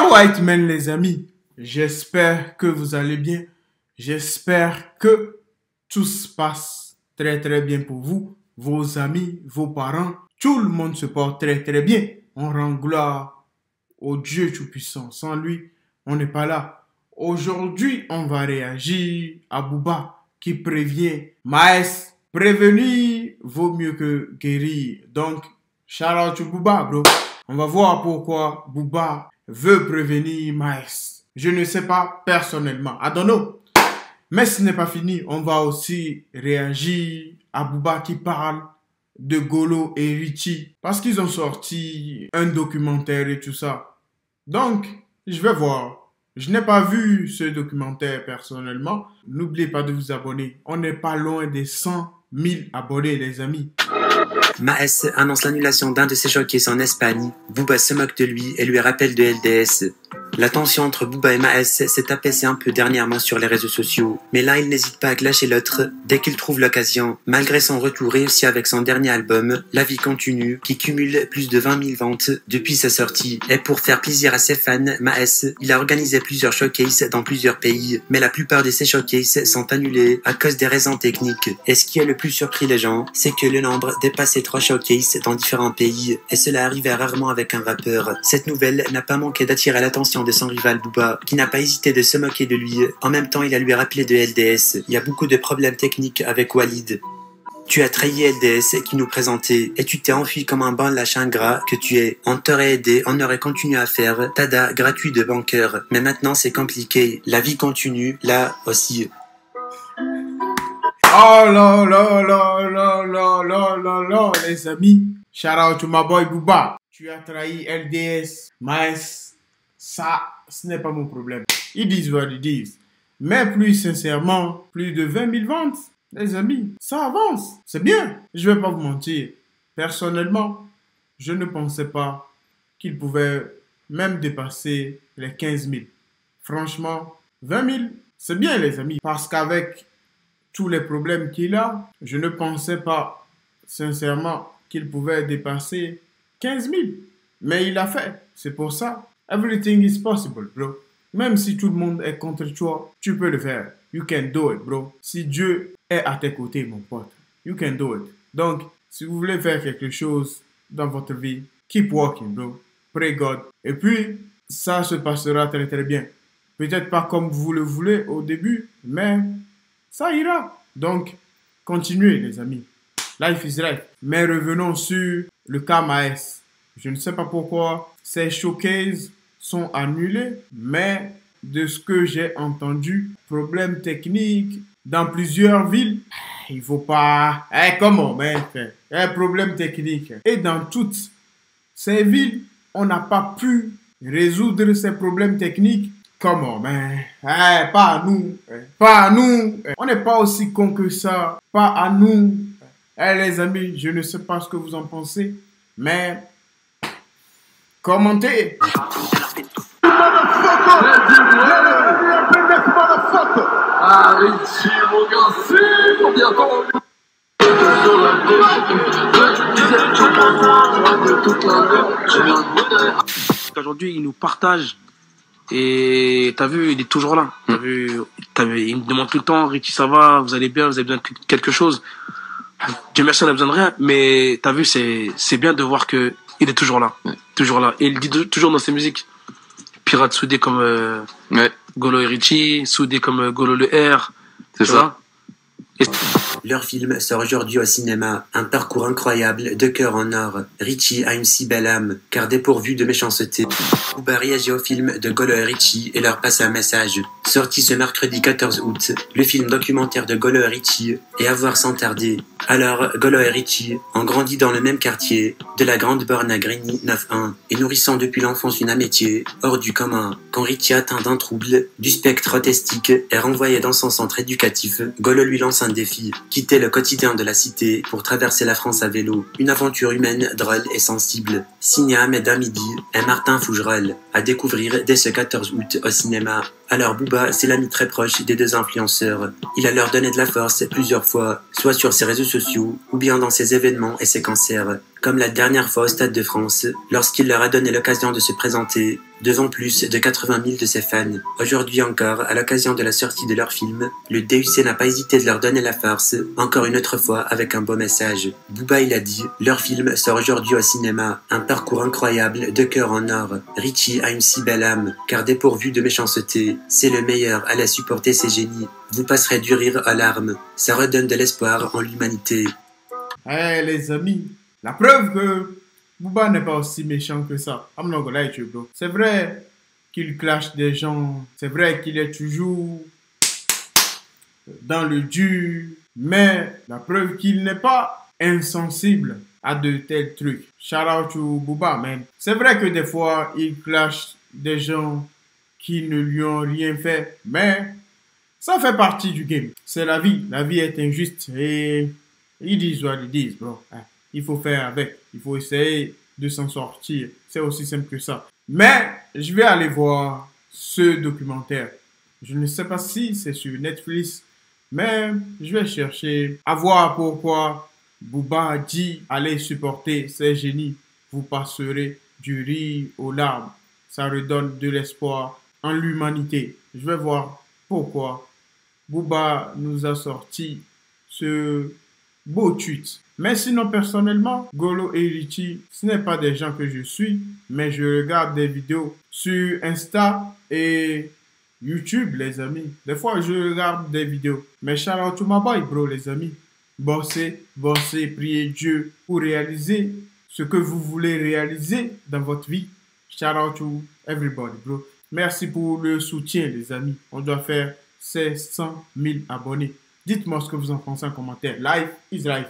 Alright, man, les amis. J'espère que vous allez bien. J'espère que tout se passe très très bien pour vous, vos amis, vos parents. Tout le monde se porte très très bien. On rend gloire au Dieu Tout-Puissant. Sans lui, on n'est pas là. Aujourd'hui, on va réagir à Booba qui prévient Maes. Prévenir vaut mieux que guérir. Donc, shout out to Booba, bro. On va voir pourquoi Booba veut prévenir Maes. Je ne sais pas personnellement. I don't know. Mais ce n'est pas fini. On va aussi réagir à Booba qui parle de Golo et Richie. Parce qu'ils ont sorti un documentaire et tout ça. Donc, je vais voir. Je n'ai pas vu ce documentaire personnellement. N'oubliez pas de vous abonner. On n'est pas loin des 100 000 abonnés, les amis. Maes annonce l'annulation d'un de ses showcases en Espagne. Booba se moque de lui et lui rappelle de LDS. La tension entre Booba et Maes s'est apaisée un peu dernièrement sur les réseaux sociaux. Mais l'un, il n'hésite pas à clasher l'autre dès qu'il trouve l'occasion. Malgré son retour réussi avec son dernier album, La Vie Continue, qui cumule plus de 20 000 ventes depuis sa sortie. Et pour faire plaisir à ses fans, Maes, il a organisé plusieurs showcases dans plusieurs pays. Mais la plupart de ces showcases sont annulés à cause des raisons techniques. Et ce qui a le plus surpris les gens, c'est que le nombre dépassait 3 showcases dans différents pays. Et cela arrivait rarement avec un rappeur. Cette nouvelle n'a pas manqué d'attirer l'attention de son rival Booba, qui n'a pas hésité de se moquer de lui. En même temps, il a lui rappelé de LDS. Il y a beaucoup de problèmes techniques avec Walid. Tu as trahi LDS qui nous présentait et tu t'es enfui comme un bon lâche ingrat que tu es. On t'aurait aidé, on aurait continué à faire tada gratuit de banqueur. Mais maintenant c'est compliqué. La vie continue, là aussi. Oh là là là là là là là là, les amis. Shout out to my boy Booba. Tu as trahi LDS, Maes. Ça, ce n'est pas mon problème. Ils disent what ils disent. Mais plus sincèrement, plus de 20 000 ventes, les amis, ça avance. C'est bien. Je vais pas vous mentir. Personnellement, je ne pensais pas qu'il pouvait même dépasser les 15 000. Franchement, 20 000, c'est bien, les amis. Parce qu'avec tous les problèmes qu'il a, je ne pensais pas, sincèrement, qu'il pouvait dépasser 15 000. Mais il l'a fait. C'est pour ça. Everything is possible, bro. Même si tout le monde est contre toi, tu peux le faire. You can do it, bro. Si Dieu est à tes côtés, mon pote, you can do it. Donc, si vous voulez faire quelque chose dans votre vie, keep walking, bro. Pray God. Et puis, ça se passera très très bien. Peut-être pas comme vous le voulez au début, mais ça ira. Donc, continuez, les amis. Life is life. Mais revenons sur le cas Maes. Je ne sais pas pourquoi ces showcases sont annulés, mais de ce que j'ai entendu, problème technique dans plusieurs villes. Il faut pas... comment, mais problème technique. Et dans toutes ces villes, on n'a pas pu résoudre ces problèmes techniques. Comment, mais pas à nous. Pas à nous. On n'est pas aussi con que ça. Pas à nous. Les amis, je ne sais pas ce que vous en pensez, mais commentez. Aujourd'hui, il nous partage et t'as vu, il est toujours là. T'as vu, il me demande tout le temps, Richie, ça va, vous allez bien, vous avez besoin de quelque chose. Dieu merci, on a besoin de rien, mais t'as vu, c'est bien de voir que il est toujours là, toujours là. Et il dit toujours dans ses musiques, pirates soudés comme Golo et Richie, soudés comme Golo le R, c'est ça. Leur film sort aujourd'hui au cinéma, un parcours incroyable de cœur en or. Richie a une si belle âme, car dépourvu de méchanceté. Booba réagit au film de Golo et Richie et leur passe un message. Sorti ce mercredi 14 août, le film documentaire de Golo et Richie est à voir sans tarder. Alors, Golo et Richie ont grandi dans le même quartier, de la Grande Borne à Grigny 9-1, et nourrissant depuis l'enfance une amitié hors du commun. Quand Richie atteint d'un trouble du spectre autistique est renvoyé dans son centre éducatif, Golo lui lance un défi. Quitter le quotidien de la cité pour traverser la France à vélo. Une aventure humaine, drôle et sensible. Signé Ahmed Hamidi et Martin Fougerolles. À découvrir dès ce 14 août au cinéma. Alors Booba, c'est l'ami très proche des deux influenceurs. Il a leur donné de la force plusieurs fois, soit sur ses réseaux sociaux, ou bien dans ses événements et ses concerts. comme la dernière fois au Stade de France, lorsqu'il leur a donné l'occasion de se présenter devant plus de 80 000 de ses fans. Aujourd'hui encore, à l'occasion de la sortie de leur film, le DUC n'a pas hésité de leur donner la force, encore une autre fois avec un beau message. Booba il a dit, leur film sort aujourd'hui au cinéma, un parcours incroyable, de cœur en or. Richie a une si belle âme, car dépourvu de méchanceté, c'est le meilleur à la supporter ses génies. Vous passerez du rire aux larmes, ça redonne de l'espoir en l'humanité. Eh les amis, la preuve que Booba n'est pas aussi méchant que ça. I'm not gonna lie to you, bro. C'est vrai qu'il clash des gens, c'est vrai qu'il est toujours dans le dur, mais la preuve qu'il n'est pas insensible à de tels trucs. Shout out to Booba, man. C'est vrai que des fois, il clash des gens qui ne lui ont rien fait, mais ça fait partie du game. C'est la vie. La vie est injuste et ils disent what ils disent, bro. Il faut faire avec. Il faut essayer de s'en sortir. C'est aussi simple que ça. Mais je vais aller voir ce documentaire. Je ne sais pas si c'est sur Netflix, mais je vais chercher à voir pourquoi Booba a dit allez supporter ces génies. Vous passerez du rire aux larmes. Ça redonne de l'espoir en l'humanité. Je vais voir pourquoi Booba nous a sorti ce beau tweet. Mais sinon, personnellement, Golo et Richie, ce n'est pas des gens que je suis, mais je regarde des vidéos sur Insta et YouTube, les amis. Des fois, je regarde des vidéos. Mais shout out to my boy, bro, les amis. Bossez, bossez, priez Dieu pour réaliser ce que vous voulez réaliser dans votre vie. Shout out to everybody, bro. Merci pour le soutien, les amis. On doit faire 100 000 abonnés. Dites-moi ce que vous en pensez en commentaire. Life is life.